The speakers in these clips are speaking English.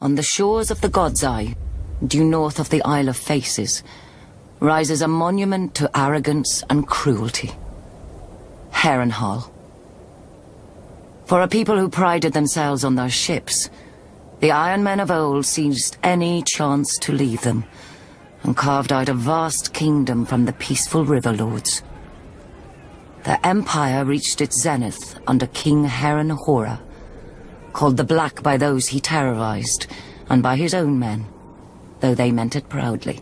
On the shores of the God's Eye, due north of the Isle of Faces, rises a monument to arrogance and cruelty. Harrenhal. For a people who prided themselves on their ships, the Iron Men of old seized any chance to leave them, and carved out a vast kingdom from the peaceful river lords. Their empire reached its zenith under King Harrenhal, called the Black by those he terrorized, and by his own men, though they meant it proudly.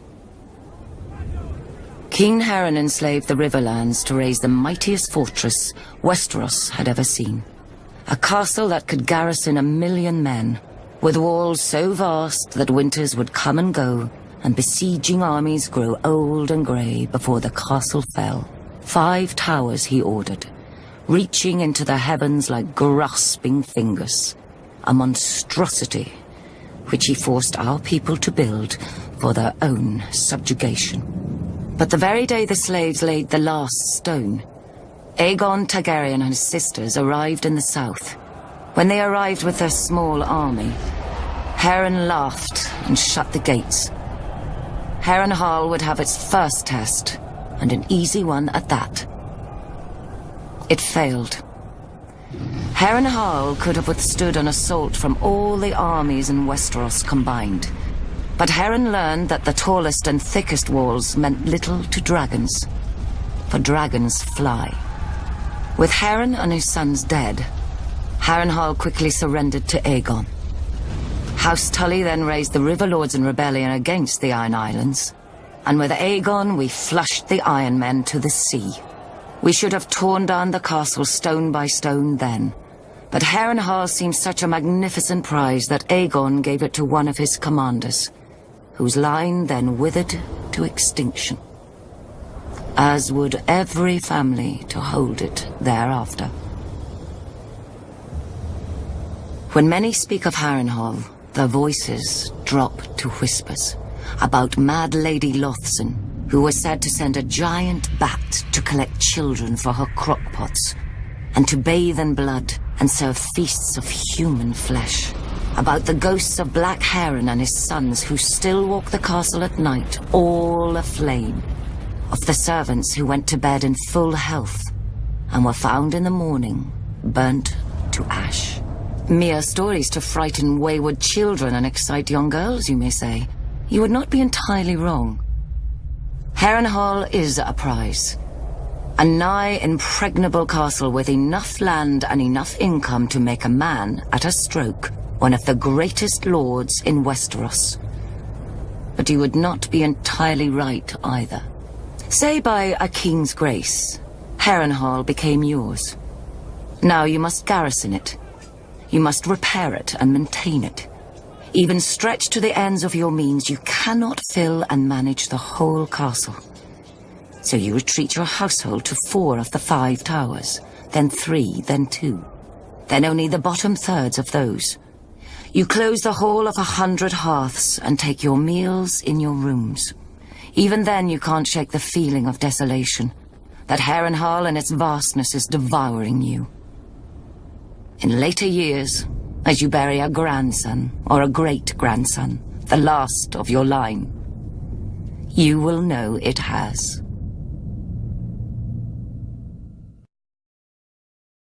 King Harren enslaved the Riverlands to raise the mightiest fortress Westeros had ever seen. A castle that could garrison 1 million men, with walls so vast that winters would come and go, and besieging armies grow old and grey before the castle fell. 5 towers he ordered, reaching into the heavens like grasping fingers. A monstrosity which he forced our people to build for their own subjugation. But the very day the slaves laid the last stone, Aegon Targaryen and his sisters arrived in the south. When they arrived with their small army, Harren laughed and shut the gates. Harrenhal would have its first test, and an easy one at that. It failed. Harrenhal could have withstood an assault from all the armies in Westeros combined. But Harren learned that the tallest and thickest walls meant little to dragons, for dragons fly. With Harren and his sons dead, Harrenhal quickly surrendered to Aegon. House Tully then raised the River Lords in rebellion against the Iron Islands, and with Aegon we flushed the Iron Men to the sea. We should have torn down the castle stone by stone then, but Harrenhal seemed such a magnificent prize that Aegon gave it to one of his commanders, whose line then withered to extinction, as would every family to hold it thereafter. When many speak of Harrenhal, their voices drop to whispers about Mad Lady Lothson, who was said to send a giant bat to collect children for her crockpots, and to bathe in blood and serve feasts of human flesh. About the ghosts of Black Harren and his sons who still walk the castle at night, all aflame. Of the servants who went to bed in full health, and were found in the morning, burnt to ash. Mere stories to frighten wayward children and excite young girls, you may say. You would not be entirely wrong. Harrenhal is a prize. A nigh impregnable castle with enough land and enough income to make a man, at a stroke, one of the greatest lords in Westeros. But you would not be entirely right either. Say by a king's grace, Harrenhal became yours. Now you must garrison it. You must repair it and maintain it. Even stretched to the ends of your means, you cannot fill and manage the whole castle. So you retreat your household to 4 of the 5 towers, then 3, then 2, then only the bottom thirds of those. You close the whole of 100 hearths and take your meals in your rooms. Even then you can't shake the feeling of desolation, that Harrenhal and its vastness is devouring you. In later years, as you bury a grandson or a great-grandson, the last of your line, you will know it has.